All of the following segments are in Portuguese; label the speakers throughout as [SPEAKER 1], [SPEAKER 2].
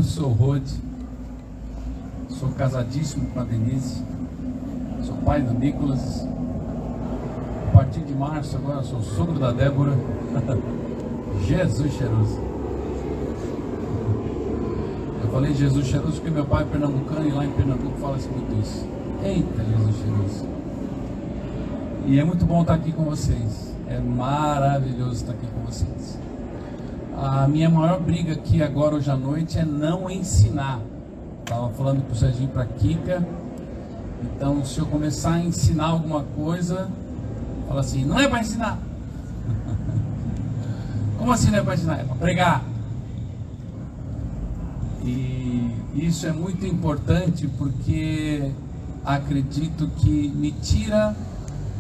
[SPEAKER 1] sou o Rode, sou casadíssimo com a Denise, sou pai do Nicolas. A partir de março agora sou sogro da Débora. Jesus cheiroso. Eu falei Jesus cheiroso porque meu pai é pernambucano e lá em Pernambuco fala-se muito isso. Eita, Jesus cheiroso. E é muito bom estar aqui com vocês. É maravilhoso estar aqui com vocês. A minha maior briga aqui agora hoje à noite é não ensinar. Estava falando para o Serginho, para a Kika. Então, se eu começar a ensinar alguma coisa, fala assim, não é para ensinar. Como assim não é para ensinar? É para pregar. E isso é muito importante porque acredito que me tira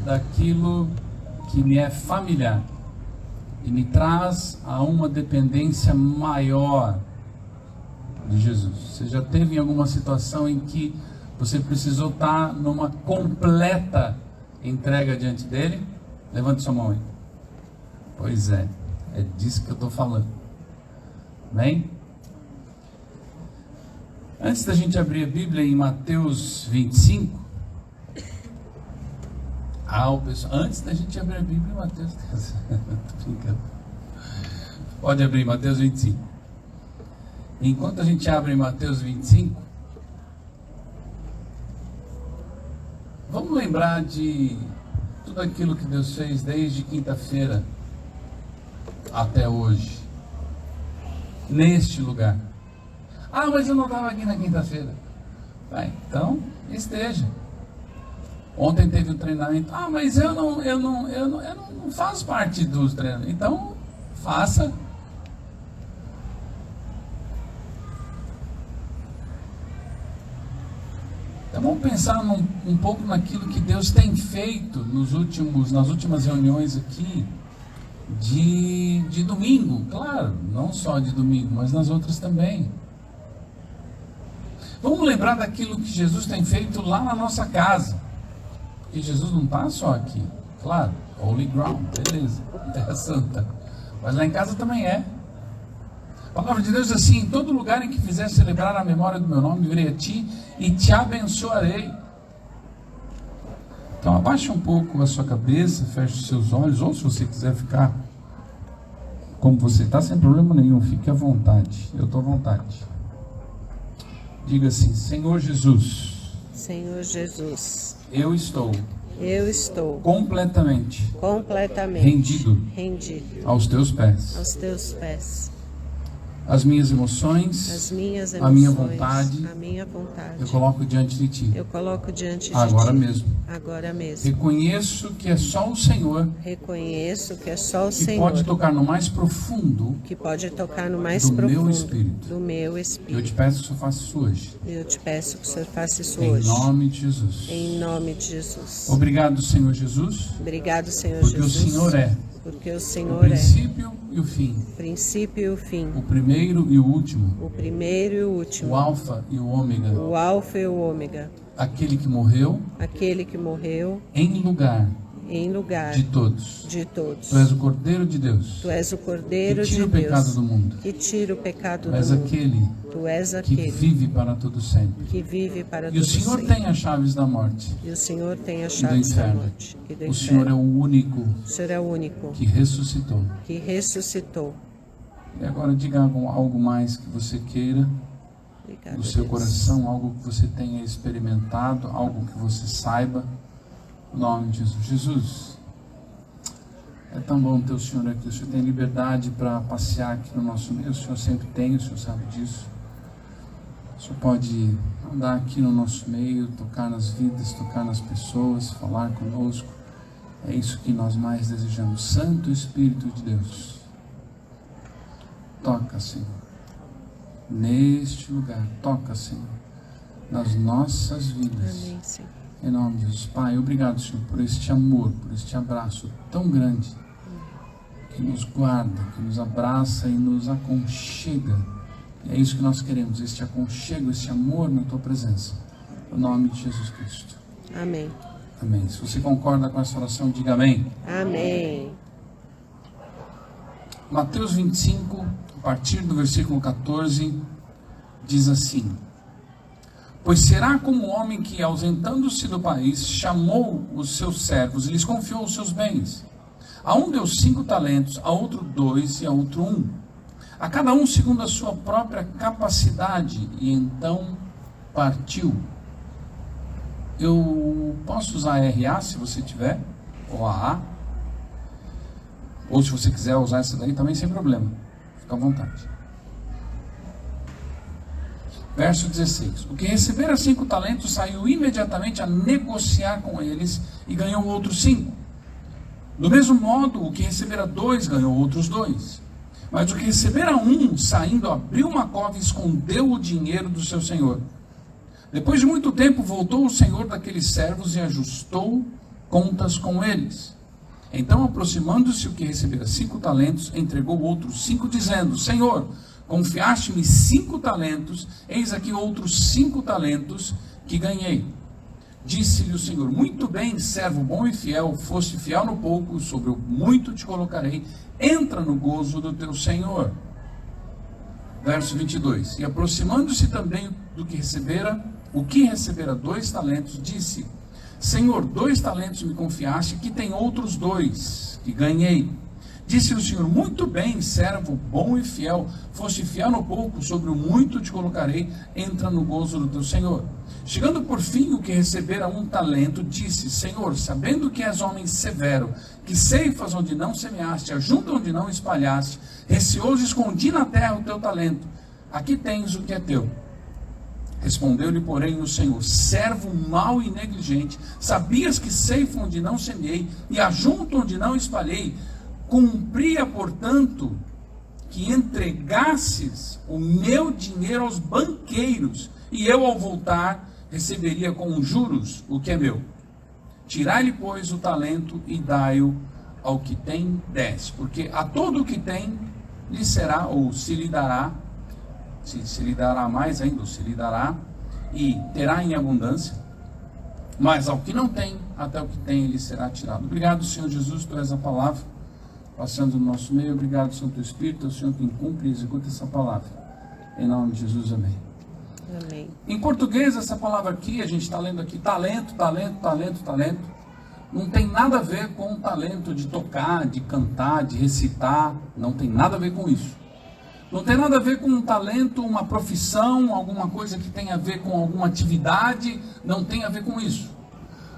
[SPEAKER 1] daquilo que me é familiar e me traz a uma dependência maior de Jesus. Você já teve em alguma situação em que você precisou estar numa completa entrega diante dele? Levante sua mão aí. Pois é disso que eu estou falando. Amém? Antes da gente abrir a Bíblia em Mateus 25, antes da gente abrir a Bíblia em Mateus, tô brincando. Pode abrir em Mateus 25. Enquanto a gente abre em Mateus 25, vamos lembrar de tudo aquilo que Deus fez desde quinta-feira até hoje, neste lugar. Ah, mas eu não estava aqui na quinta-feira. Então, esteja. Ontem teve um treinamento. Ah, mas eu não faço parte dos treinamentos. Então, faça. Então, vamos pensar um pouco naquilo que Deus tem feito nas últimas reuniões aqui de domingo. Claro, não só de domingo, mas nas outras também. Vamos lembrar daquilo que Jesus tem feito lá na nossa casa. Porque Jesus não está só aqui. Claro, holy ground, beleza, terra santa. Mas lá em casa também é. A palavra de Deus diz assim: em todo lugar em que fizer celebrar a memória do meu nome, virei a ti e te abençoarei. Então abaixa um pouco a sua cabeça, feche os seus olhos, ou se você quiser ficar como você está, sem problema nenhum, fique à vontade. Eu estou à vontade. Diga assim: Senhor Jesus.
[SPEAKER 2] Senhor Jesus.
[SPEAKER 1] Eu estou completamente rendido aos teus pés. As minhas emoções, a minha vontade, eu coloco diante de ti. Agora mesmo. Reconheço que é só o Senhor que pode tocar no mais profundo do meu espírito. Eu te peço que o Senhor faça isso hoje. Em nome de Jesus. Obrigado, Senhor Jesus. Porque o Senhor é o princípio e o fim. O primeiro e o último. O alfa e o ômega. Aquele que morreu em lugar de todos. Tu és o Cordeiro de Deus. Que tira o pecado do mundo. Tu és aquele que vive para todo sempre. E o Senhor tem as chaves da morte. E do inferno. O Senhor é o único que ressuscitou. E agora diga algo mais que você queira do seu coração, algo que você tenha experimentado, algo que você saiba. Em nome de Jesus. Jesus, é tão bom ter o Senhor aqui. O Senhor tem liberdade para passear aqui no nosso meio. O Senhor sempre tem, o Senhor sabe disso. O Senhor pode andar aqui no nosso meio, tocar nas vidas, tocar nas pessoas, falar conosco. É isso que nós mais desejamos. Santo Espírito de Deus, toca, Senhor, neste lugar. Toca, Senhor, nas nossas vidas.
[SPEAKER 2] Amém, Senhor.
[SPEAKER 1] Em nome de Jesus. Pai, obrigado, Senhor, por este amor, por este abraço tão grande que nos guarda, que nos abraça e nos aconchega. E é isso que nós queremos, este aconchego, este amor na Tua presença. Em nome de Jesus Cristo.
[SPEAKER 2] Amém.
[SPEAKER 1] Amém. Se você concorda com essa oração, diga amém.
[SPEAKER 2] Amém.
[SPEAKER 1] Mateus 25, a partir do versículo 14, diz assim: pois será como o homem que, ausentando-se do país, chamou os seus servos e lhes confiou os seus bens. A um deu 5 talentos, a outro 2 e a outro 1. A cada um segundo a sua própria capacidade, e então partiu. Eu posso usar RA se você tiver, ou AA, ou se você quiser usar essa daí também sem problema, fica à vontade. Verso 16: o que recebera 5 talentos saiu imediatamente a negociar com eles e ganhou outros 5. Do mesmo modo, o que recebera 2 ganhou outros 2. Mas o que recebera 1, saindo, abriu uma cova e escondeu o dinheiro do seu senhor. Depois de muito tempo, voltou o senhor daqueles servos e ajustou contas com eles. Então, aproximando-se o que recebera 5 talentos, entregou outros 5, dizendo: Senhor, confiaste-me 5 talentos, eis aqui outros 5 talentos que ganhei. Disse-lhe o Senhor: muito bem, servo bom e fiel, foste fiel no pouco, sobre o muito te colocarei, entra no gozo do teu Senhor. Verso 22: e aproximando-se também o que recebera 2 talentos, disse: Senhor, 2 talentos me confiaste, que tem outros 2 que ganhei. Disse o Senhor: muito bem, servo bom e fiel, foste fiel no pouco, sobre o muito te colocarei, entra no gozo do teu Senhor. Chegando por fim o que recebera 1 talento, disse: Senhor, sabendo que és homem severo, que ceifas onde não semeaste, ajunta onde não espalhaste, receoso escondi na terra o teu talento, aqui tens o que é teu. Respondeu-lhe, porém, o Senhor: servo mau e negligente, sabias que ceifo onde não semeei, e ajunto onde não espalhei. Cumpria, portanto, que entregasses o meu dinheiro aos banqueiros, e eu, ao voltar, receberia com juros o que é meu. Tirai-lhe, pois, o talento e dai-o ao que tem 10, porque a todo o que tem lhe será, ou se lhe dará, se lhe dará mais ainda, ou se lhe dará, e terá em abundância, mas ao que não tem, até o que tem lhe será tirado. Obrigado, Senhor Jesus, por essa palavra passando no nosso meio. Obrigado, Santo Espírito, é o Senhor quem cumpre e executa essa palavra. Em nome de Jesus, amém.
[SPEAKER 2] Amém.
[SPEAKER 1] Em português, essa palavra aqui, a gente está lendo aqui, talento, talento, talento, talento, não tem nada a ver com o talento de tocar, de cantar, de recitar, não tem nada a ver com isso. Não tem nada a ver com um talento, uma profissão, alguma coisa que tenha a ver com alguma atividade, não tem a ver com isso.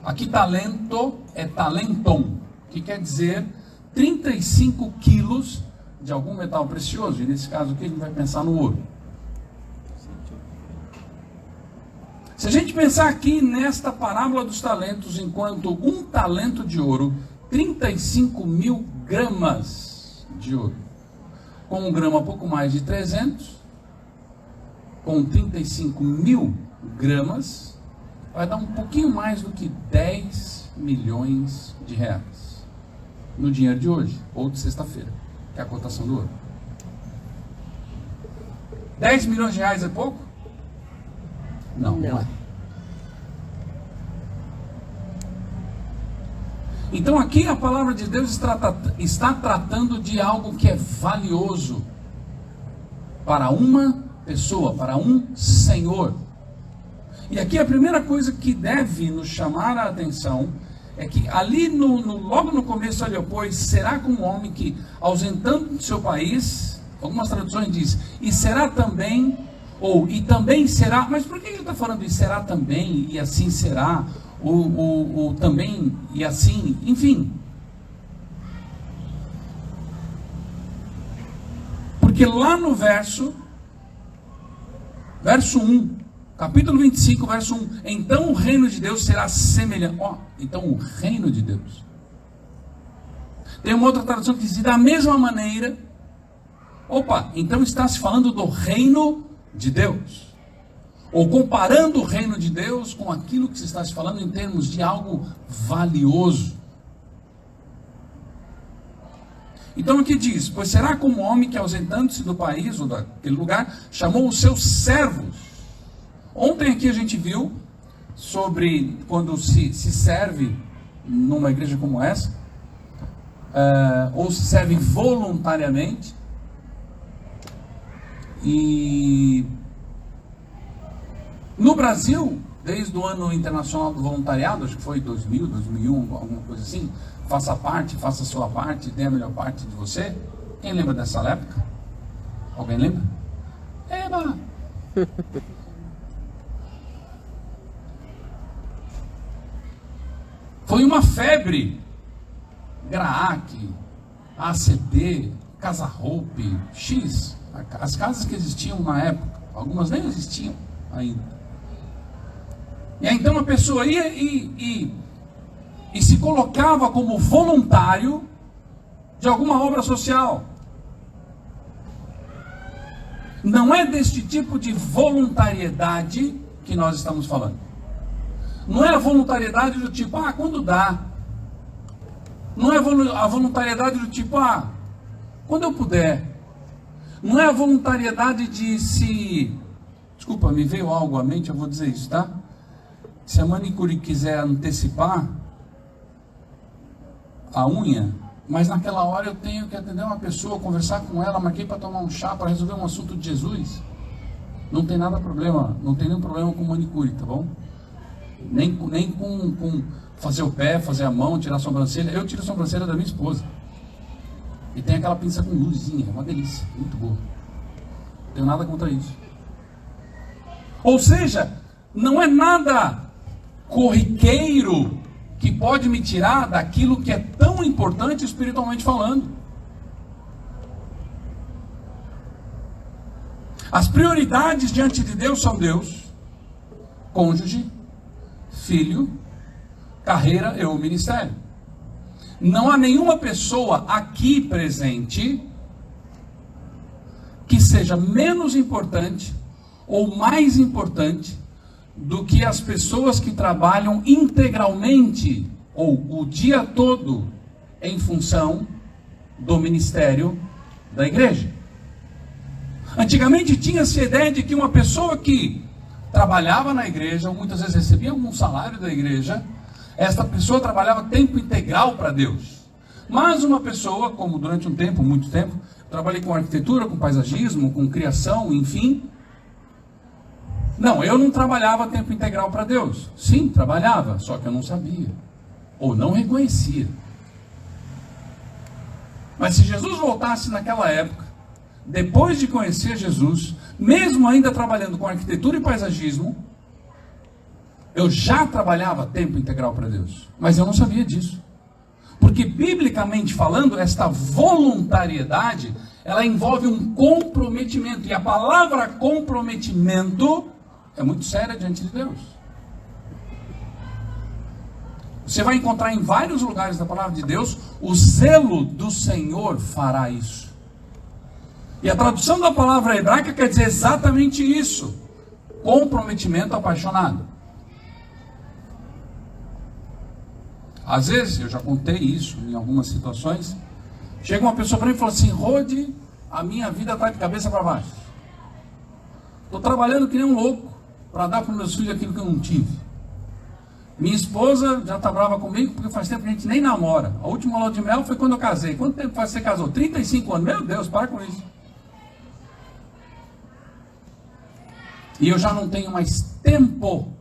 [SPEAKER 1] Aqui talento é talenton, que quer dizer 35 quilos de algum metal precioso, e nesse caso aqui a gente vai pensar no ouro. Se a gente pensar aqui nesta parábola dos talentos, enquanto 1 talento de ouro, 35.000 gramas de ouro, com 1 grama pouco mais de 300, com 35.000 gramas, vai dar um pouquinho mais do que 10 milhões de reais. No dinheiro de hoje, ou de sexta-feira, que é a cotação do ouro. 10 milhões de reais é pouco? Não, não é. Então aqui a palavra de Deus está tratando de algo que é valioso para uma pessoa, para um senhor. E aqui a primeira coisa que deve nos chamar a atenção é que ali logo no começo, olha, pois será como um homem que, ausentando do seu país, algumas traduções dizem, e será também, ou e também será, mas por que ele está falando de será também, e assim será, ou também, e assim, enfim. Porque lá no verso 1, capítulo 25, verso 1. Então o reino de Deus será semelhante. Então o reino de Deus. Tem uma outra tradução que diz, da mesma maneira. Então está se falando do reino de Deus. Ou comparando o reino de Deus com aquilo que se está se falando em termos de algo valioso. Então aqui diz, pois será como um homem que, ausentando-se do país ou daquele lugar, chamou os seus servos. Ontem aqui a gente viu sobre quando se serve numa igreja como essa, ou se serve voluntariamente, e No Brasil, desde o Ano Internacional do Voluntariado, acho que foi 2000, 2001, alguma coisa assim, faça parte, faça a sua parte, dê a melhor parte de você. Quem lembra dessa época? Alguém lembra? Eba! Foi uma febre. Graac, ACD, Casa Roupe, X, as casas que existiam na época, algumas nem existiam ainda. E aí então a pessoa ia e se colocava como voluntário de alguma obra social. Não é deste tipo de voluntariedade que nós estamos falando. Não é a voluntariedade do tipo, quando dá. Não é a voluntariedade do tipo, quando eu puder. Não é a voluntariedade de se... Desculpa, me veio algo à mente, eu vou dizer isso, tá? Se a manicure quiser antecipar a unha, mas naquela hora eu tenho que atender uma pessoa, conversar com ela, marquei para tomar um chá, para resolver um assunto de Jesus. Não tem nada problema, não tem nenhum problema com manicure, tá bom? Nem com fazer o pé, fazer a mão, tirar a sobrancelha. Eu tiro a sobrancelha da minha esposa. E tem aquela pinça com luzinha, é uma delícia, muito boa. Não tenho nada contra isso. Ou seja, não é nada corriqueiro que pode me tirar daquilo que é tão importante espiritualmente falando. As prioridades diante de Deus são Deus, cônjuge, filho, carreira e o ministério. Não há nenhuma pessoa aqui presente que seja menos importante ou mais importante do que as pessoas que trabalham integralmente ou o dia todo em função do ministério da igreja. Antigamente tinha-se a ideia de que uma pessoa que trabalhava na igreja, ou muitas vezes recebia algum salário da igreja, esta pessoa trabalhava tempo integral para Deus. Mas uma pessoa, como durante um tempo, muito tempo, trabalhei com arquitetura, com paisagismo, com criação, enfim. Não, eu não trabalhava tempo integral para Deus. Sim, trabalhava, só que eu não sabia. Ou não reconhecia. Mas se Jesus voltasse naquela época, depois de conhecer Jesus, mesmo ainda trabalhando com arquitetura e paisagismo, eu já trabalhava tempo integral para Deus. Mas eu não sabia disso. Porque, biblicamente falando, esta voluntariedade, ela envolve um comprometimento. E a palavra comprometimento é muito séria diante de Deus. Você vai encontrar em vários lugares da palavra de Deus, o zelo do Senhor fará isso. E a tradução da palavra hebraica quer dizer exatamente isso. Comprometimento apaixonado. Às vezes, eu já contei isso em algumas situações, chega uma pessoa para mim e fala assim: Rode, a minha vida está de cabeça para baixo. Estou trabalhando que nem um louco para dar para os meus filhos aquilo que eu não tive. Minha esposa já está brava comigo porque faz tempo que a gente nem namora. A última lua de mel foi quando eu casei. Quanto tempo faz que você casou? 35 anos. Meu Deus, para com isso. E eu já não tenho mais tempo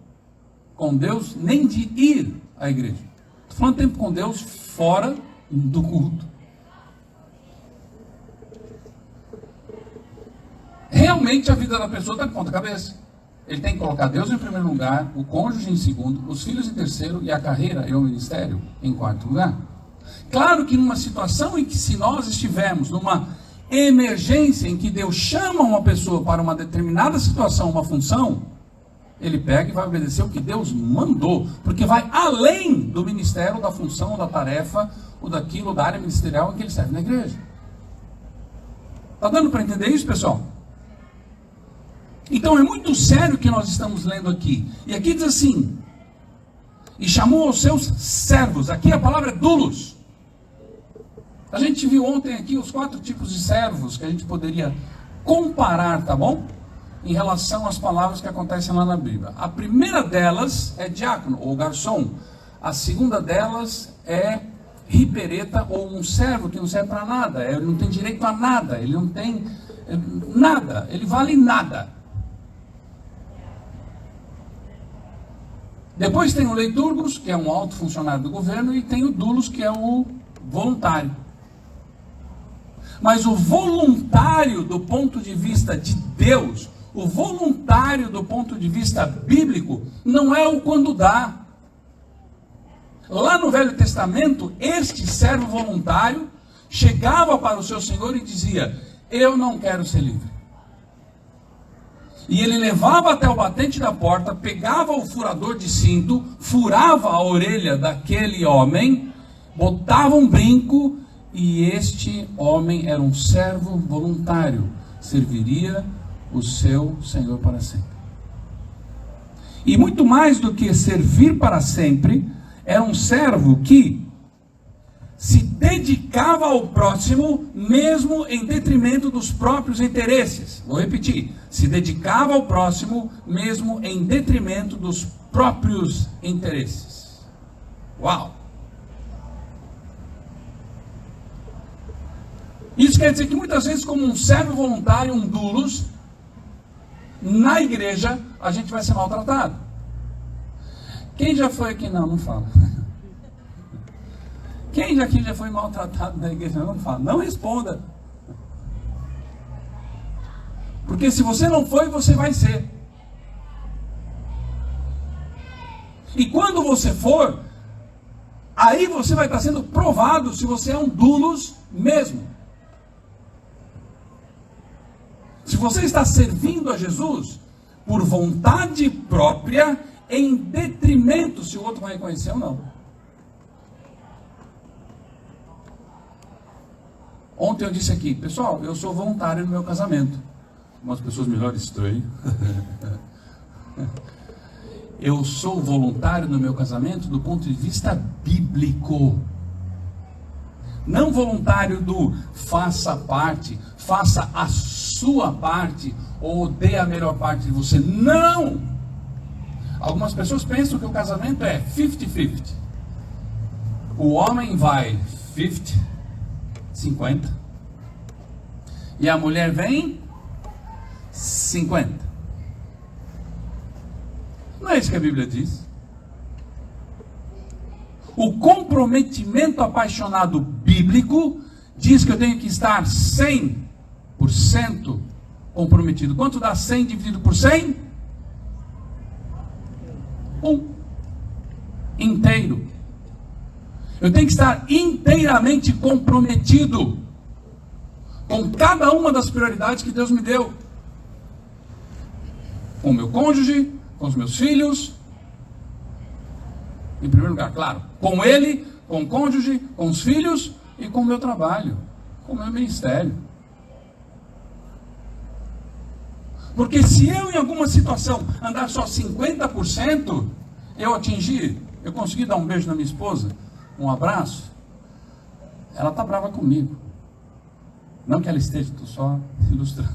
[SPEAKER 1] com Deus, nem de ir à igreja. Estou falando tempo com Deus fora do culto. Realmente a vida da pessoa está de ponta cabeça. Ele tem que colocar Deus em primeiro lugar, o cônjuge em segundo, os filhos em terceiro e a carreira e o ministério em quarto lugar. Claro que numa situação em que, se nós estivermos numa emergência em que Deus chama uma pessoa para uma determinada situação, uma função, ele pega e vai obedecer o que Deus mandou, porque vai além do ministério, da função, da tarefa, ou daquilo, da área ministerial em que ele serve na igreja. Está dando para entender isso, pessoal? Então é muito sério o que nós estamos lendo aqui. E aqui diz assim: e chamou os seus servos. Aqui a palavra é doulos. A gente viu ontem aqui os 4 tipos de servos que a gente poderia comparar, tá bom? Em relação às palavras que acontecem lá na Bíblia. A primeira delas é diácono ou garçom. A segunda delas é ripereta ou um servo que não serve para nada. Ele não tem direito a nada. Ele não tem nada. Ele vale nada. Depois tem o leiturgos, que é um alto funcionário do governo, e tem o doulos, que é o voluntário. Mas o voluntário do ponto de vista de Deus, o voluntário do ponto de vista bíblico, não é o quando dá. Lá no Velho Testamento, este servo voluntário chegava para o seu senhor e dizia: eu não quero ser livre. E ele levava até o batente da porta, pegava o furador de cinto, furava a orelha daquele homem, botava um brinco, e este homem era um servo voluntário, serviria o seu senhor para sempre. E muito mais do que servir para sempre, era um servo que se dedicava ao próximo, mesmo em detrimento dos próprios interesses. Vou repetir: se dedicava ao próximo, mesmo em detrimento dos próprios interesses. Uau! Isso quer dizer que muitas vezes, como um servo voluntário, um doulos, na igreja, a gente vai ser maltratado. Quem já foi aqui? Não fala. Quem aqui já foi maltratado na igreja? Não fala. Não responda. Porque se você não foi, você vai ser. E quando você for, aí você vai estar sendo provado se você é um doulos mesmo. Se você está servindo a Jesus por vontade própria, em detrimento se o outro vai reconhecer ou não. Ontem eu disse aqui: pessoal, eu sou voluntário no meu casamento. Umas pessoas melhores estranham. Eu sou voluntário no meu casamento do ponto de vista bíblico. Não voluntário do faça parte, faça a sua parte, ou dê a melhor parte de você. Não! Algumas pessoas pensam que o casamento é 50-50. O homem vai 50, e a mulher vem 50. Não é isso que a Bíblia diz. O comprometimento apaixonado bíblico diz que eu tenho que estar 100% comprometido. Quanto dá 100 dividido por 100? 1. Inteiro. Eu tenho que estar inteiramente comprometido com cada uma das prioridades que Deus me deu. Com o meu cônjuge, com os meus filhos. Em primeiro lugar, claro, com ele, com o cônjuge, com os filhos e com o meu trabalho, com o meu ministério. Porque se eu em alguma situação andar só 50%, eu consegui dar um beijo na minha esposa, um abraço, ela está brava comigo. Não que ela esteja, estou só ilustrando.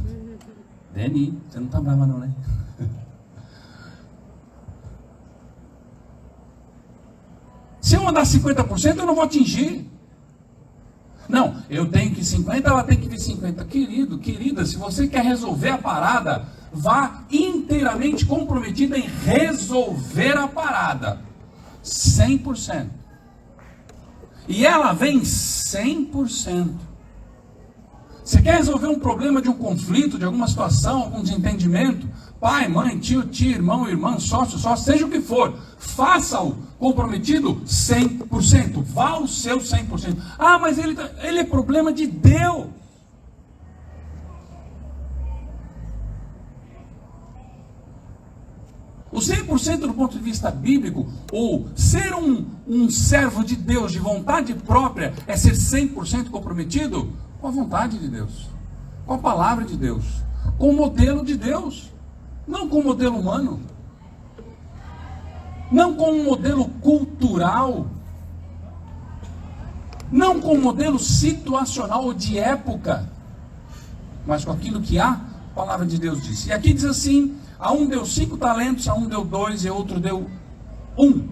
[SPEAKER 1] Dani, você não está brava não, né? Se eu andar 50%, eu não vou atingir. Não, eu tenho que 50%, ela tem que vir 50%. Querido, querida, se você quer resolver a parada, vá inteiramente comprometida em resolver a parada. 100%. E ela vem 100%. Você quer resolver um problema de um conflito, de alguma situação, algum desentendimento? Pai, mãe, tio, tia, irmão, irmã, sócio, seja o que for. Faça-o comprometido 100%. Vá ao seu 100%. Ah, mas ele é problema de Deus. O 100% do ponto de vista bíblico, ou ser um servo de Deus de vontade própria, é ser 100% comprometido com a vontade de Deus, com a palavra de Deus, com o modelo de Deus, não com o modelo humano, não com um modelo cultural, não com um modelo situacional ou de época, mas com aquilo que a palavra de Deus diz. E aqui diz assim: a um deu 5 talentos, a um deu 2 e a outro deu 1.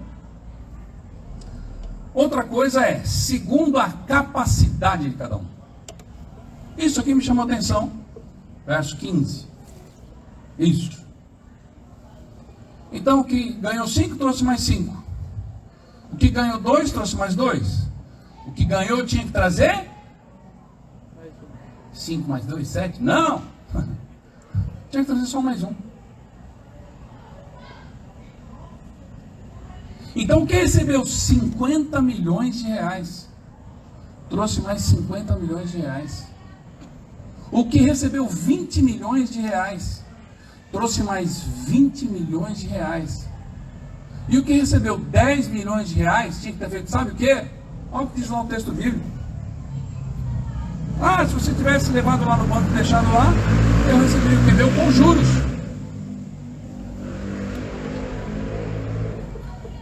[SPEAKER 1] Outra coisa é, segundo a capacidade de cada um. Isso aqui me chamou a atenção. Verso 15. Isso. Então o que ganhou 5 trouxe mais 5. O que ganhou 2 trouxe mais 2. O que ganhou tinha que trazer 5 mais 2, 7? Não! Tinha que trazer só mais 1. Então, quem recebeu 50 milhões de reais, trouxe mais 50 milhões de reais. O que recebeu 20 milhões de reais, trouxe mais 20 milhões de reais. E o que recebeu 10 milhões de reais, tinha que ter feito, sabe o quê? Olha o que diz lá o texto bíblico. Ah, se você tivesse levado lá no banco e deixado lá, eu receberia o que deu com juros.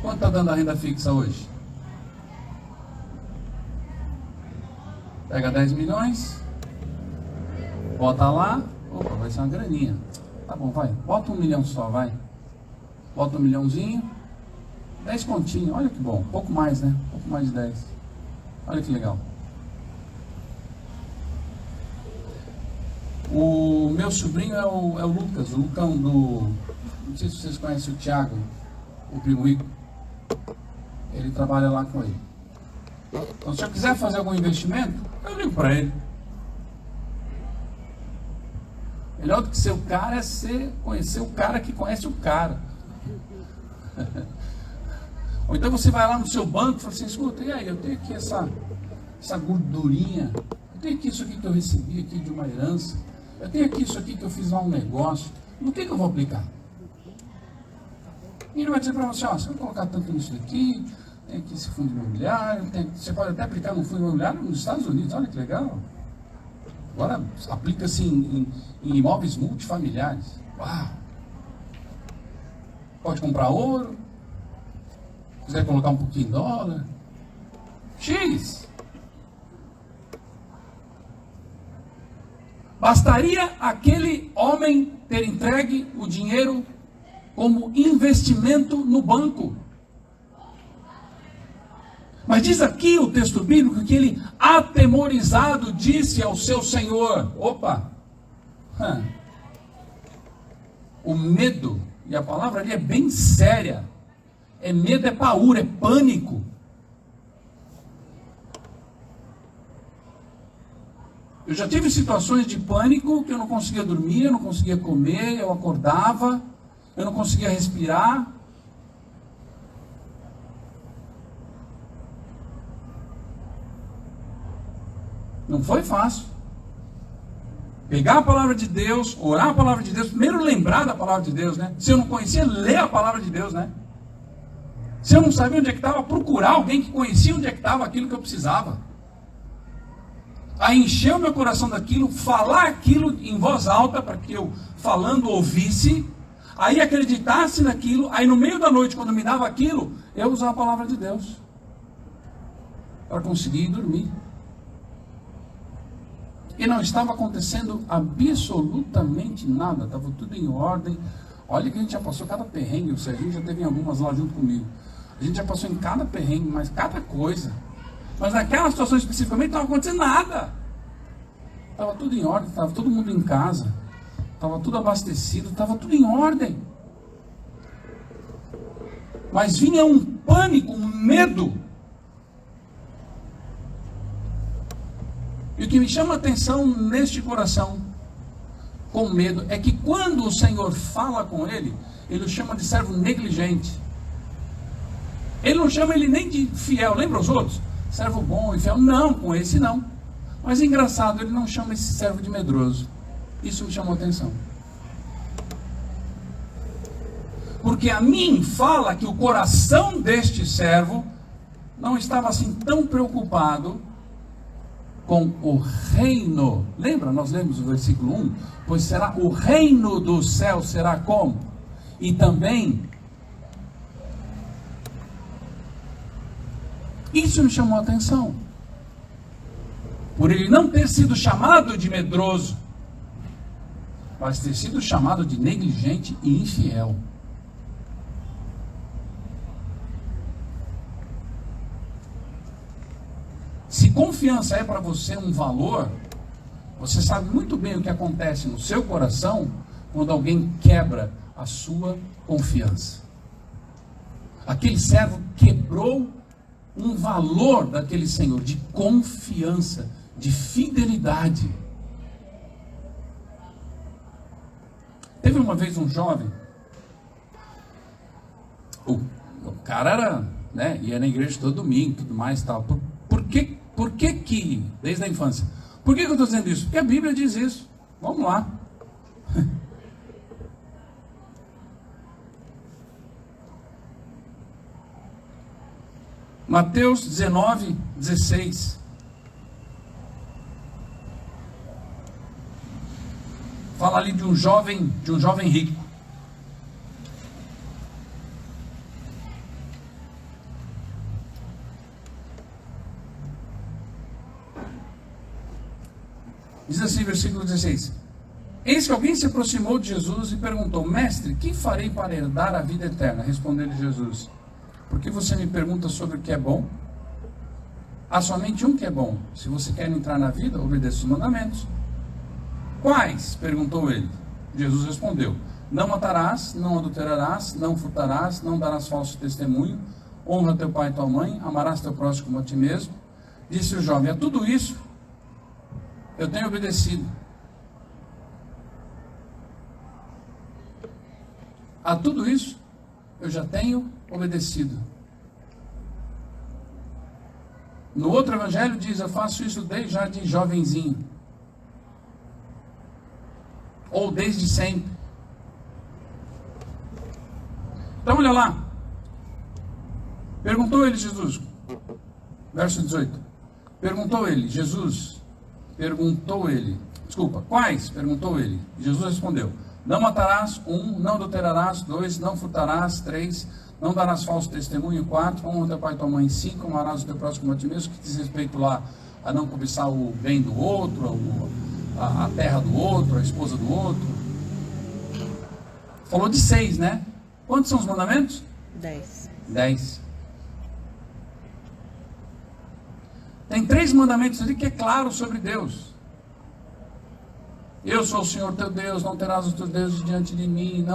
[SPEAKER 1] Quanto está dando a renda fixa hoje? Pega 10 milhões, bota lá, opa, vai ser uma graninha. Tá bom, vai, bota 1 milhão só, vai. Bota 1 milhãozinho, 10 continhos, olha que bom, pouco mais, né? Pouco mais de 10. Olha que legal. O meu sobrinho é o Lucas, o Lucão do... Não sei se vocês conhecem o Thiago, o primo rico. Ele trabalha lá com ele. Então, se eu quiser fazer algum investimento, eu ligo para ele. Melhor do que ser o cara é conhecer o cara que conhece o cara. Ou então você vai lá no seu banco e fala assim, escuta, e aí, eu tenho aqui essa gordurinha, eu tenho aqui isso aqui que eu recebi aqui de uma herança, eu tenho aqui isso aqui que eu fiz lá um negócio, no que eu vou aplicar? E ele vai dizer para você, ó, você vai colocar tanto nisso daqui, tem aqui esse fundo imobiliário, você pode até aplicar no fundo imobiliário nos Estados Unidos, olha que legal. Agora aplica-se em imóveis multifamiliares. Uau! Pode comprar ouro, quiser colocar um pouquinho em dólar. X! Bastaria aquele homem ter entregue o dinheiro como investimento no banco. Mas diz aqui o texto bíblico que ele, atemorizado, disse ao seu senhor, opa, o medo, e a palavra ali é bem séria, é medo, é paura, é pânico. Eu já tive situações de pânico que eu não conseguia dormir, eu não conseguia comer, eu acordava, eu não conseguia respirar. Não foi fácil. Pegar a palavra de Deus, orar a palavra de Deus, primeiro lembrar da palavra de Deus, né? Se eu não conhecia, ler a palavra de Deus, né? Se eu não sabia onde é que estava, procurar alguém que conhecia onde é que estava aquilo que eu precisava. Aí encher o meu coração daquilo, falar aquilo em voz alta, para que eu, falando, ouvisse, aí acreditasse naquilo, aí no meio da noite, quando me dava aquilo, eu usava a palavra de Deus, para conseguir dormir. E não estava acontecendo absolutamente nada, estava tudo em ordem. Olha que a gente já passou cada perrengue, o Serginho já teve em algumas lá junto comigo. A gente já passou em cada perrengue, mas cada coisa. Mas naquela situação especificamente não estava acontecendo nada. Estava tudo em ordem, estava todo mundo em casa, estava tudo abastecido, estava tudo em ordem. Mas vinha um pânico, um medo. E o que me chama a atenção neste coração, com medo, é que quando o Senhor fala com ele, ele o chama de servo negligente. Ele não chama ele nem de fiel, lembra os outros? Servo bom e fiel. Não, com esse não. Mas engraçado, ele não chama esse servo de medroso. Isso me chamou a atenção. Porque a mim fala que o coração deste servo não estava assim tão preocupado com o reino. Lembra? Nós lemos o versículo 1. Pois será o reino do céu, será como? E também, isso me chamou a atenção. Por ele não ter sido chamado de medroso, mas ter sido chamado de negligente e infiel. Se confiança é para você um valor, você sabe muito bem o que acontece no seu coração quando alguém quebra a sua confiança. Aquele servo quebrou um valor daquele senhor de confiança, de fidelidade. Teve uma vez um jovem, o cara era, né, ia na igreja todo domingo, tudo mais, tal. Por que, desde a infância? Por que eu estou dizendo isso? Porque a Bíblia diz isso. Vamos lá. Mateus 19, 16. Fala ali de um jovem rico. Diz assim, versículo 16: Eis que alguém se aproximou de Jesus e perguntou: Mestre, que farei para herdar a vida eterna? Respondeu-lhe Jesus: Por que você me pergunta sobre o que é bom? Há somente um que é bom. Se você quer entrar na vida, obedeça os mandamentos. Quais? Perguntou ele. Jesus respondeu: Não matarás, não adulterarás, não furtarás, não darás falso testemunho, honra teu pai e tua mãe, amarás teu próximo como a ti mesmo. Disse o jovem: A tudo isso eu tenho obedecido. A tudo isso eu já tenho obedecido. No outro evangelho diz: Eu faço isso desde já de jovenzinho. Ou desde sempre. Então olha lá. Perguntou ele Jesus. Verso 18. Perguntou ele, Jesus. Perguntou ele. Desculpa, quais? Perguntou ele. Jesus respondeu: Não matarás, 1, não adulterarás, 2, não furtarás, 3, não darás falso testemunho, 4, honra teu pai e tua mãe, 5, amarás o teu próximo como a ti mesmo, que diz respeito lá a não cobiçar o bem do outro, a terra do outro, a esposa do outro. Falou de 6, né? Quantos são os mandamentos?
[SPEAKER 2] 10.
[SPEAKER 1] 10. Tem 3 mandamentos ali que é claro sobre Deus. Eu sou o Senhor teu Deus, não terás os teus deuses diante de mim,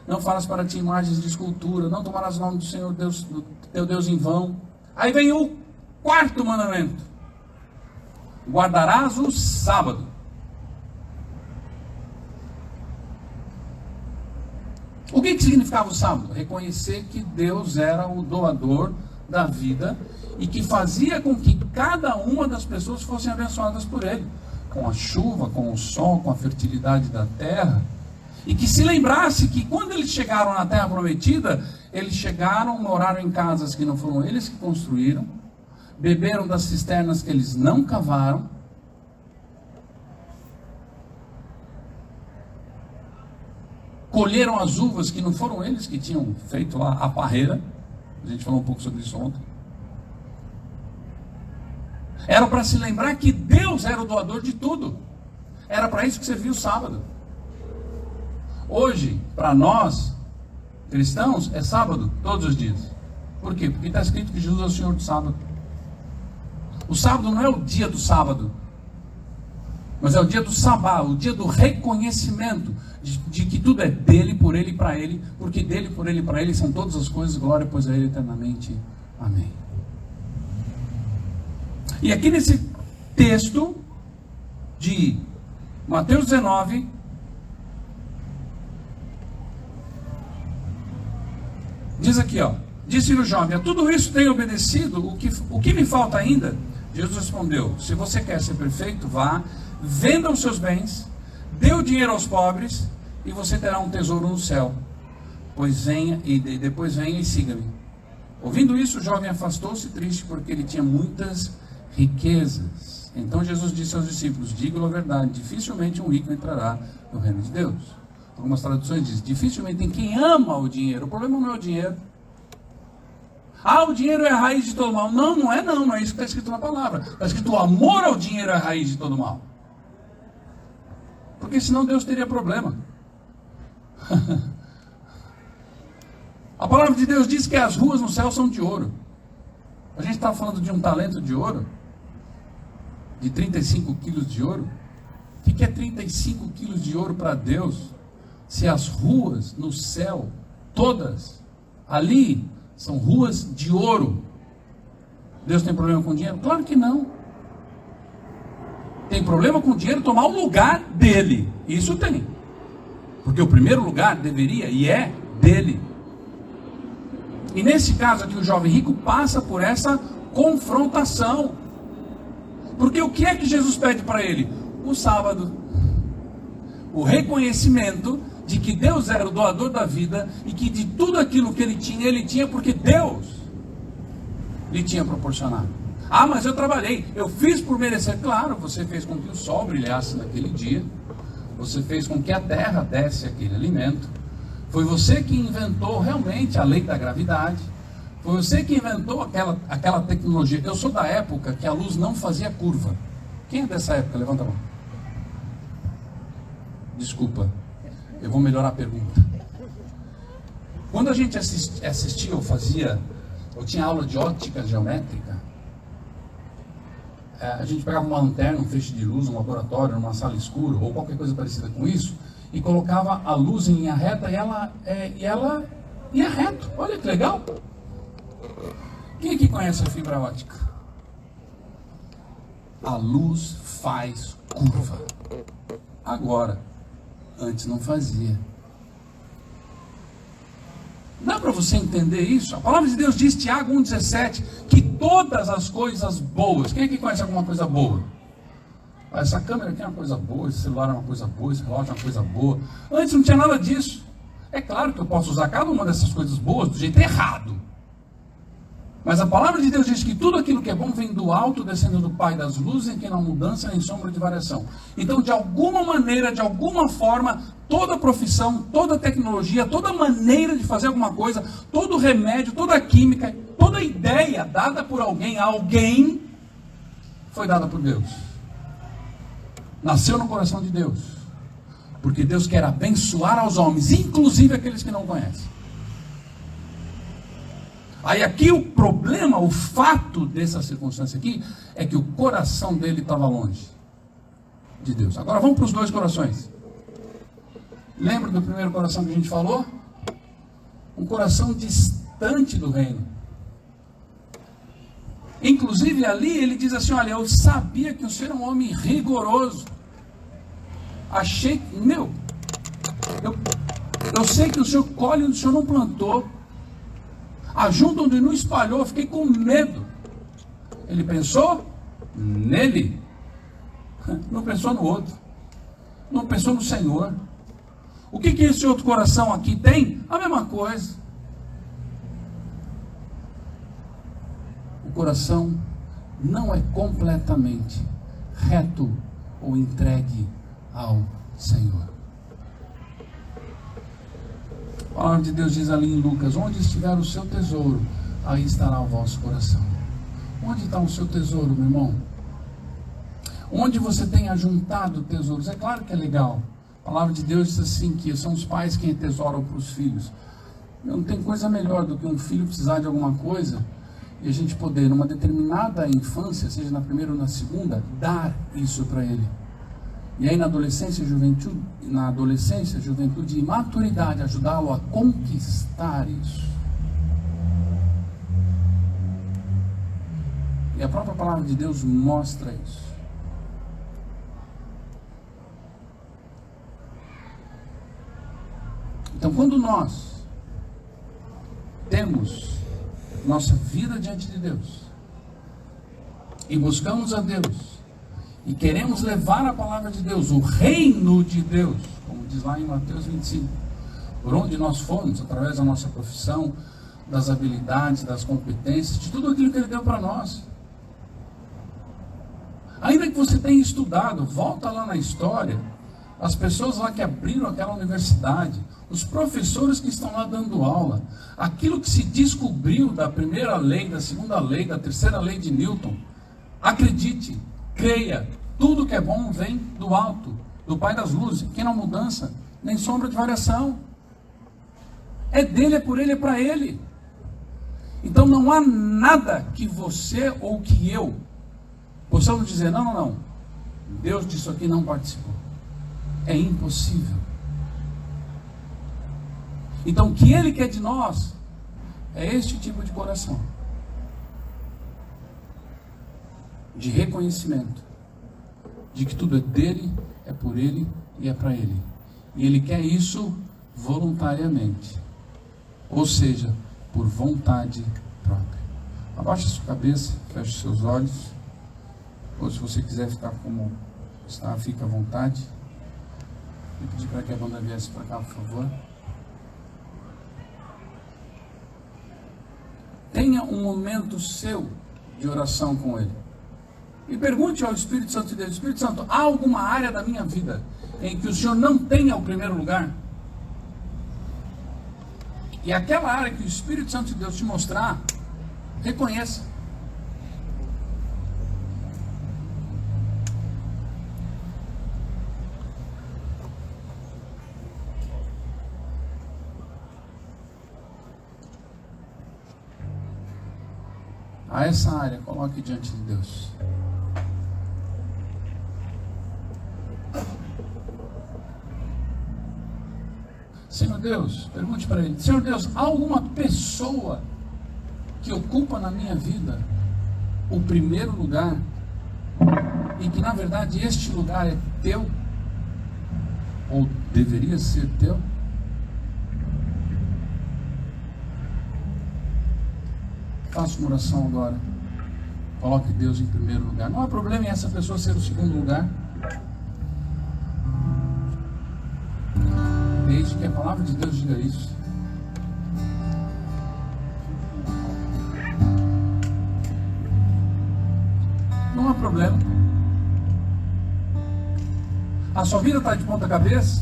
[SPEAKER 1] não farás para ti imagens de escultura, não tomarás o nome do Senhor Deus, do teu Deus em vão. Aí vem o 4º mandamento: guardarás o sábado. O que significava o sábado? Reconhecer que Deus era o doador da vida e que fazia com que cada uma das pessoas fossem abençoadas por Ele, com a chuva, com o sol, com a fertilidade da terra, e que se lembrasse que quando eles chegaram na terra prometida, eles chegaram, moraram em casas que não foram eles que construíram, beberam das cisternas que eles não cavaram, colheram as uvas que não foram eles que tinham feito lá a parreira. A gente falou um pouco sobre isso ontem. Era para se lembrar que Deus era o doador de tudo. Era para isso que servia o sábado. Hoje, para nós, cristãos, é sábado todos os dias. Por quê? Porque está escrito que Jesus é o Senhor do sábado. O sábado não é o dia do sábado, mas é o dia do sabá, o dia do reconhecimento de que tudo é dele, por ele e para ele, porque dele, por ele e para ele são todas as coisas, glória pois a ele eternamente. Amém. E aqui nesse texto de Mateus 19, diz aqui, ó: Disse-lhe o jovem: A tudo isso tenho obedecido, o que me falta ainda? Jesus respondeu: Se você quer ser perfeito, vá, venda os seus bens, dê o dinheiro aos pobres, e você terá um tesouro no céu. Depois venha e siga-me. Ouvindo isso, o jovem afastou-se triste, porque ele tinha muitas riquezas. Então Jesus disse aos discípulos: Digo-lhe a verdade, dificilmente um rico entrará no reino de Deus. Algumas traduções dizem: dificilmente tem quem ama o dinheiro. O problema não é o dinheiro. O dinheiro é a raiz de todo mal. Não é isso que está escrito na palavra. Está escrito: o amor ao dinheiro é a raiz de todo mal. Porque senão Deus teria problema. A palavra de Deus diz que as ruas no céu são de ouro. A gente está falando de um talento de ouro, de 35 quilos de ouro. O que é 35 quilos de ouro para Deus? se as ruas no céu, todas, ali, são ruas de ouro, Deus tem problema com dinheiro? Claro que não. Tem problema com dinheiro tomar o lugar dele. Isso tem. Porque o primeiro lugar deveria e é dele. E nesse caso aqui, o jovem rico passa por essa confrontação. Porque o que é que Jesus pede para ele? O sábado. O reconhecimento de que Deus era o doador da vida e que de tudo aquilo que ele tinha porque Deus lhe tinha proporcionado. Ah, mas eu trabalhei, eu fiz por merecer. Claro, você fez com que o sol brilhasse naquele dia, você fez com que a terra desse aquele alimento, foi você que inventou realmente a lei da gravidade, foi você que inventou aquela tecnologia. Eu sou da época que a luz não fazia curva. Quem é dessa época? Levanta a mão. Desculpa, eu vou melhorar a pergunta. Quando a gente assistia eu tinha aula de ótica geométrica, a gente pegava uma lanterna, um feixe de luz, um laboratório, numa sala escura, ou qualquer coisa parecida com isso, e colocava a luz em linha reta e ela ia reto. Olha que legal! Quem aqui conhece a fibra ótica? A luz faz curva. Agora, antes não fazia. Dá para você entender isso? A palavra de Deus diz, Tiago 1,17, que todas as coisas boas. Quem aqui conhece alguma coisa boa? Essa câmera aqui é uma coisa boa, esse celular é uma coisa boa, esse relógio é uma coisa boa. Antes não tinha nada disso. É claro que eu posso usar cada uma dessas coisas boas do jeito errado. Mas a palavra de Deus diz que tudo aquilo que é bom vem do alto, descendo do Pai das luzes, em que não há mudança nem sombra de variação. Então, de alguma maneira, de alguma forma, toda profissão, toda tecnologia, toda maneira de fazer alguma coisa, todo remédio, toda química, toda ideia dada por alguém a alguém, foi dada por Deus. Nasceu no coração de Deus. Porque Deus quer abençoar aos homens, inclusive aqueles que não conhecem. Aí aqui o problema, o fato dessa circunstância aqui, é que o coração dele estava longe de Deus. Agora vamos para os dois corações. Lembra do primeiro coração que a gente falou? Um coração distante do reino. Inclusive ali ele diz assim, olha, eu sabia que o senhor é um homem rigoroso. Achei, eu sei que o senhor colhe onde o senhor não plantou. Ajunta onde não espalhou, eu fiquei com medo. Ele pensou nele, não pensou no outro, não pensou no Senhor. O que esse outro coração aqui tem? A mesma coisa. O coração não é completamente reto ou entregue ao Senhor. A palavra de Deus diz ali em Lucas, onde estiver o seu tesouro, aí estará o vosso coração. Onde está o seu tesouro, meu irmão? Onde você tem ajuntado tesouros? É claro que é legal. A palavra de Deus diz assim, que são os pais quem tesouram para os filhos. Não tem coisa melhor do que um filho precisar de alguma coisa e a gente poder, numa determinada infância, seja na primeira ou na segunda, dar isso para ele. E aí na adolescência, juventude e maturidade, ajudá-lo a conquistar isso. E a própria palavra de Deus mostra isso. Então quando nós temos nossa vida diante de Deus e buscamos a Deus, e queremos levar a palavra de Deus, o reino de Deus, como diz lá em Mateus 25, por onde nós formos, através da nossa profissão, das habilidades, das competências, de tudo aquilo que Ele deu para nós. Ainda que você tenha estudado, volta lá na história, as pessoas lá que abriram aquela universidade, os professores que estão lá dando aula, aquilo que se descobriu da primeira lei, da segunda lei, da terceira lei de Newton, acredite, creia, tudo que é bom vem do alto, do Pai das luzes, que não há mudança, nem sombra de variação. É dele, é por ele, é para ele. Então não há nada que você ou que eu possamos dizer, não, Deus disso aqui não participou. É impossível. Então o que Ele quer de nós é este tipo de coração, de reconhecimento de que tudo é dele, é por Ele e é para Ele. E Ele quer isso voluntariamente, ou seja, por vontade própria. Abaixe sua cabeça, feche seus olhos, ou se você quiser ficar como está, fica à vontade. Vou pedir para que a banda viesse para cá, por favor. Tenha um momento seu de oração com Ele. E pergunte ao Espírito Santo de Deus: Espírito Santo, há alguma área da minha vida em que o Senhor não tenha o primeiro lugar? E aquela área que o Espírito Santo de Deus te mostrar, reconheça. A essa área, coloque diante de Deus. Senhor Deus, pergunte para Ele: Senhor Deus, há alguma pessoa que ocupa na minha vida o primeiro lugar e que na verdade este lugar é teu? Ou deveria ser teu? Faça uma oração agora. Coloque Deus em primeiro lugar. Não há problema em essa pessoa ser o segundo lugar, desde que a palavra de Deus diga isso. Não há problema. A sua vida está de ponta cabeça.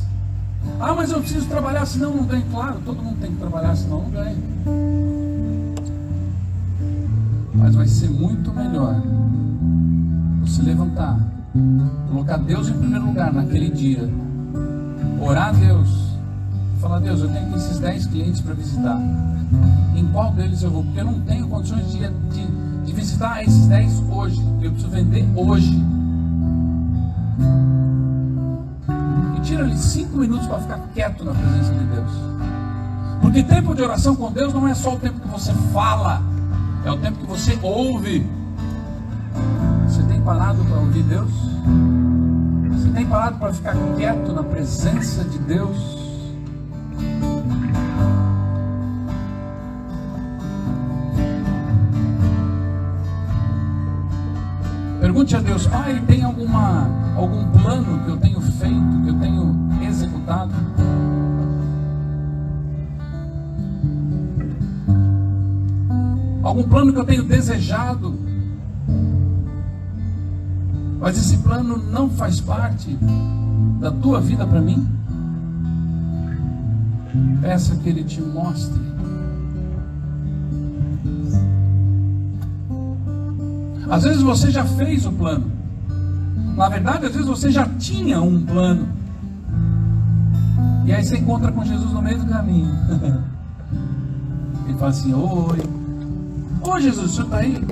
[SPEAKER 1] Ah, mas eu preciso trabalhar, senão não ganho. Claro, todo mundo tem que trabalhar, senão não ganha. Mas vai ser muito melhor você levantar, colocar Deus em primeiro lugar naquele dia, orar a Deus, falar: Deus, eu tenho esses 10 clientes para visitar, em qual deles eu vou? Porque eu não tenho condições de visitar esses 10 hoje, eu preciso vender hoje. E tira-lhe 5 minutos para ficar quieto na presença de Deus, porque tempo de oração com Deus não é só o tempo que você fala, é o tempo que você ouve. Você tem parado para ouvir Deus? Você tem parado para ficar quieto na presença de Deus? Pergunte a Deus: Pai, tem algum plano que eu tenho feito, que eu tenho executado? Algum plano que eu tenho desejado, mas esse plano não faz parte da tua vida para mim? Peça que Ele te mostre. Às vezes você já fez o plano. Na verdade, às vezes você já tinha um plano. E aí você encontra com Jesus no meio do caminho. Ele fala assim: oi. Ô Jesus, o Senhor está aí?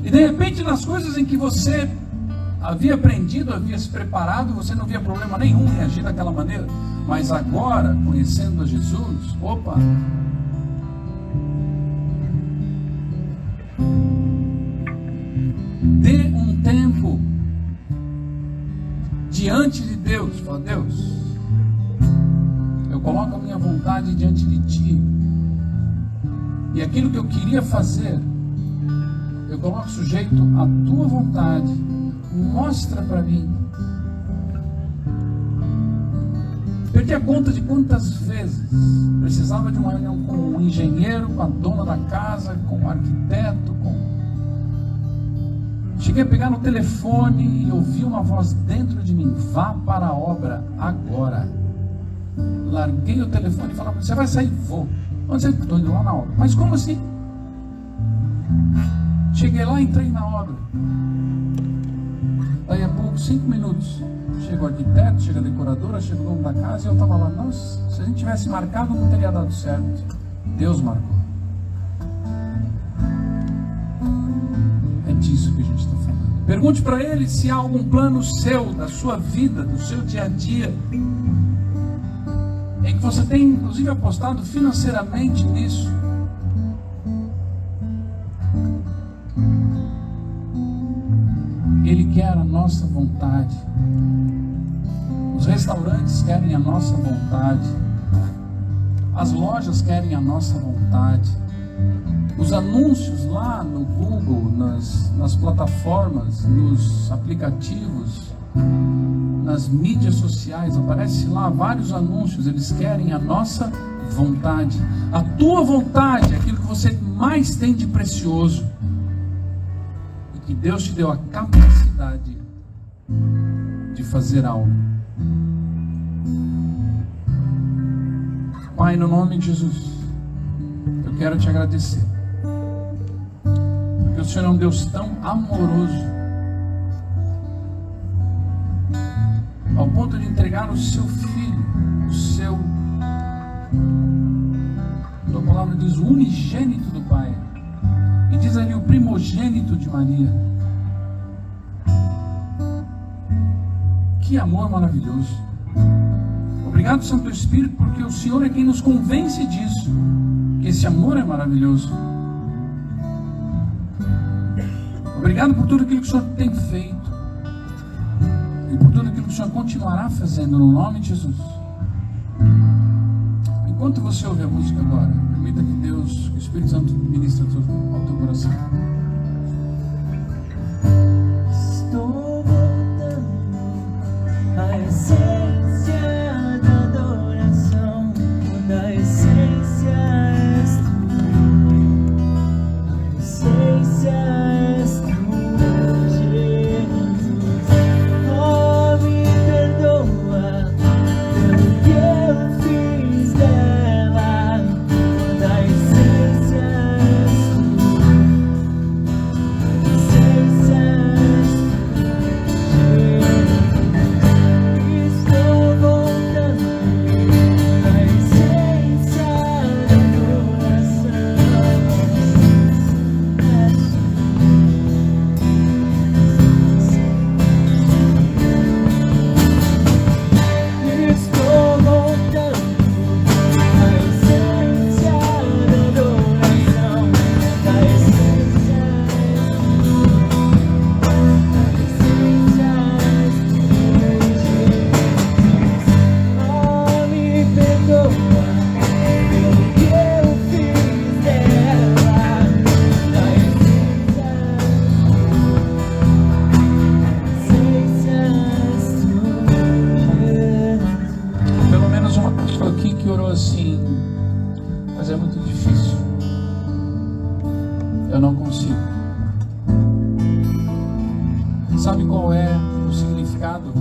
[SPEAKER 1] E de repente, nas coisas em que você havia aprendido, havia se preparado, você não via problema nenhum em agir daquela maneira. Mas agora, conhecendo a Jesus, opa! Dê um tempo diante de Deus. Fala: Deus, eu coloco a minha vontade diante de Ti. E aquilo que eu queria fazer, eu coloco sujeito à tua vontade. Mostra para mim. Perdi a conta de quantas vezes precisava de uma reunião com um engenheiro, com a dona da casa, com o arquiteto, Cheguei a pegar no telefone e ouvi uma voz dentro de mim: vá para a obra agora. Larguei o telefone e falei: você vai sair? Vou. Onde você? Estou indo lá na obra. Mas como assim? Cheguei lá e entrei na obra. Daí a pouco, 5 minutos, chega o arquiteto, chega a decoradora, chega o dono da casa e eu estava lá. Nossa, se a gente tivesse marcado não teria dado certo. Deus marcou. É disso que a gente está falando. Pergunte para Ele se há algum plano seu, da sua vida, do seu dia a dia, em que você tem inclusive apostado financeiramente nisso. Ele quer a nossa vontade. Os restaurantes querem a nossa vontade. As lojas querem a nossa vontade. Os anúncios lá no Google, nas plataformas, nos aplicativos, nas mídias sociais, aparece lá vários anúncios. Eles querem a nossa vontade. A tua vontade é aquilo que você mais tem de precioso. E que Deus te deu a capacidade de fazer algo. Pai, no nome de Jesus, eu quero te agradecer. Porque o Senhor é um Deus tão amoroso, ao ponto de entregar o seu Filho, a palavra diz, o unigênito do Pai. E diz ali o primogênito de Maria. Que amor maravilhoso. Obrigado, Santo Espírito, porque o Senhor é quem nos convence disso, que esse amor é maravilhoso. Obrigado por tudo aquilo que o Senhor tem feito e por tudo aquilo que o Senhor continuará fazendo, no nome de Jesus. Enquanto você ouve a música agora, permita que Deus, que o Espírito Santo ministre ao teu coração.
[SPEAKER 3] Estou voltando à essência da adoração, da essência és tu, a essência és tu, Jesus. Oh, me perdoa pelo que eu fiz dela, da essência és tu, a essência és tu, Jesus. Estou voltando à essência da adoração. Estou voltando à essência da adoração, da essência oh, me perdoa pelo que eu fiz dela, da essência
[SPEAKER 1] Pelo menos uma pessoa aqui que orou assim, mas é muito difícil. Eu não consigo. Sabe qual é o significado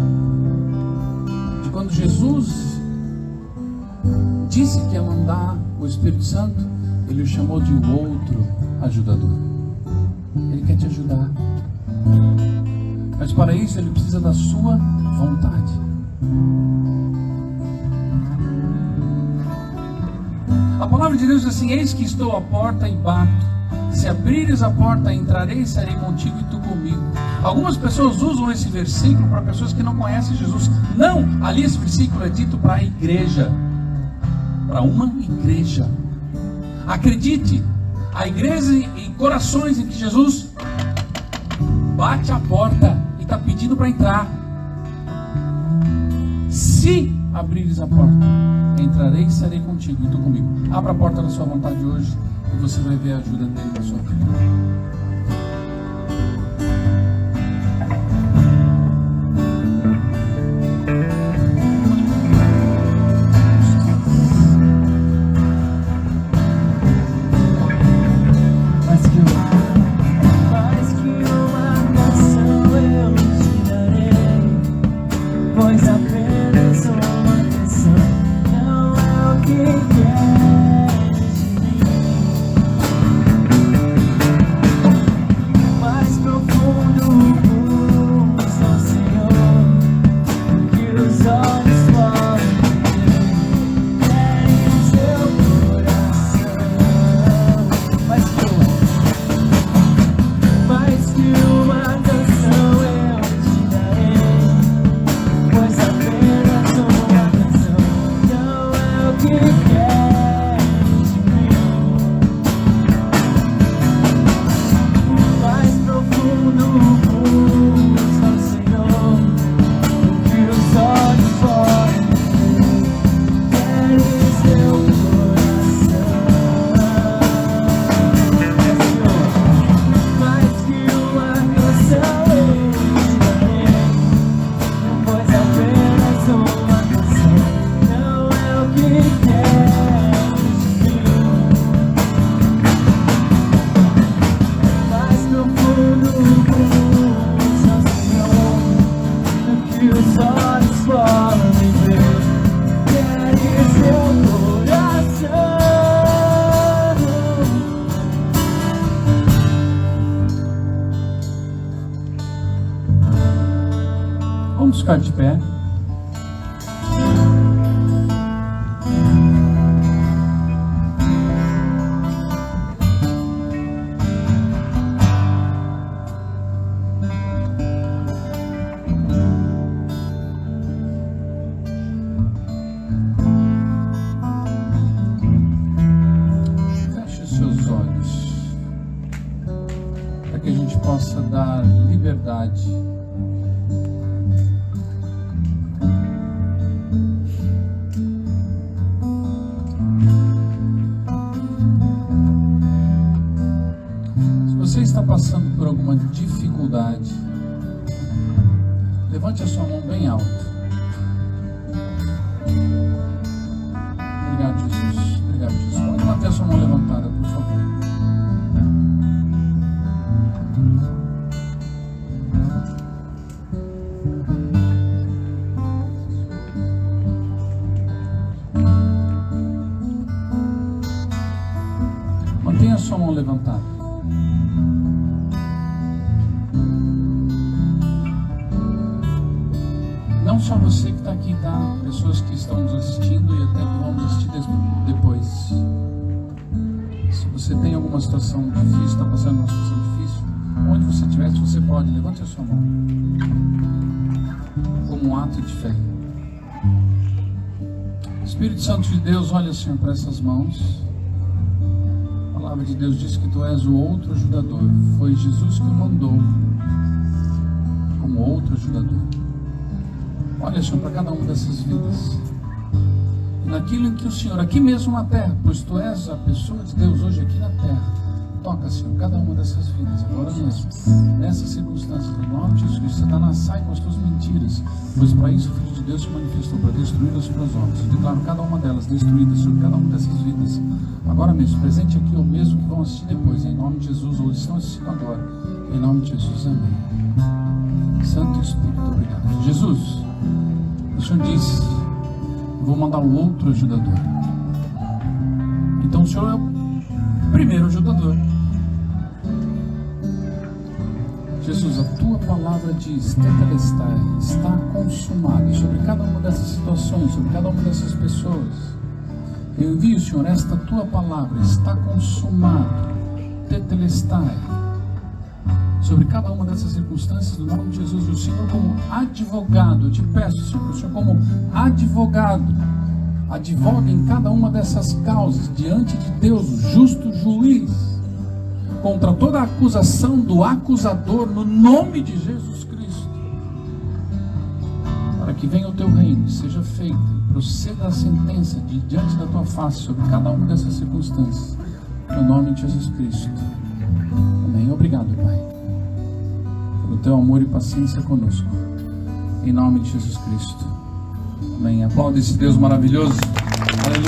[SPEAKER 1] de quando Jesus disse que ia mandar o Espírito Santo? Ele o chamou de um outro ajudador. Ele quer te ajudar, mas para isso ele precisa da sua vontade. A palavra de Deus diz assim: eis que estou à porta e bato. Se abrires a porta, entrarei e serei contigo e tu comigo. Algumas pessoas usam esse versículo para pessoas que não conhecem Jesus. Não, ali esse versículo é dito para a igreja, para uma igreja. Acredite, a igreja e corações em que Jesus bate a porta e está pedindo para entrar. Se abrires a porta, entrarei e serei contigo e tu comigo. Abra a porta da sua vontade hoje e você vai ver a ajuda dele na sua vida.
[SPEAKER 3] Mais que uma canção eu te darei, pois apenas uma canção não é o que queres de mim. Mais profundo busca o Senhor, que os olhos podem ver, querem seu coração. Mais que uma canção eu te darei, pois apenas
[SPEAKER 1] ficar de pé. Feche os seus olhos, para que a gente possa dar liberdade você está passando por alguma dificuldade, levante a sua mão bem alta. Obrigado, Jesus. Obrigado, Jesus. Pode manter a sua mão levantada, por favor. Mantenha a sua mão levantada. Não só você que está aqui, tá? Pessoas que estão nos assistindo e até que vão nos assistir depois. Se você tem alguma situação difícil, está passando uma situação difícil, onde você estiver, se você pode, levante a sua mão. Como um ato de fé. Espírito Santo de Deus, olha, Senhor, para essas mãos. A palavra de Deus diz que Tu és o outro ajudador. Foi Jesus que o mandou como outro ajudador. Olha, Senhor, para cada uma dessas vidas. E naquilo em que o Senhor, aqui mesmo na terra, pois Tu és a pessoa de Deus hoje aqui na terra, toca, Senhor, cada uma dessas vidas, agora mesmo. Nessas circunstâncias, em nome de Jesus, Satanás, sai com as tuas mentiras, pois para isso o Filho de Deus se manifestou, para destruí-las para os homens. Eu declaro cada uma delas destruídas sobre cada uma dessas vidas. Agora mesmo, presente aqui ou mesmo que vão assistir depois, em nome de Jesus, ou estão assistindo agora, em nome de Jesus, amém. Santo Espírito, obrigado. Jesus, o Senhor disse: eu vou mandar um outro ajudador. Então o Senhor é o primeiro ajudador. Jesus, a Tua palavra diz: tetelestai, está consumado. E sobre cada uma dessas situações, sobre cada uma dessas pessoas, eu envio, Senhor, esta Tua palavra: está consumado, tetelestai. Sobre cada uma dessas circunstâncias, no nome de Jesus, o Senhor como advogado, eu te peço, Senhor, o Senhor como advogado, advoga em cada uma dessas causas, diante de Deus, o justo juiz, contra toda a acusação do acusador, no nome de Jesus Cristo, para que venha o Teu reino, seja feita, proceda a sentença diante da Tua face, sobre cada uma dessas circunstâncias, no nome de Jesus Cristo. Amém. Obrigado, Pai, pelo Teu amor e paciência conosco, em nome de Jesus Cristo. Amém. Aplaude esse Deus maravilhoso. Aleluia.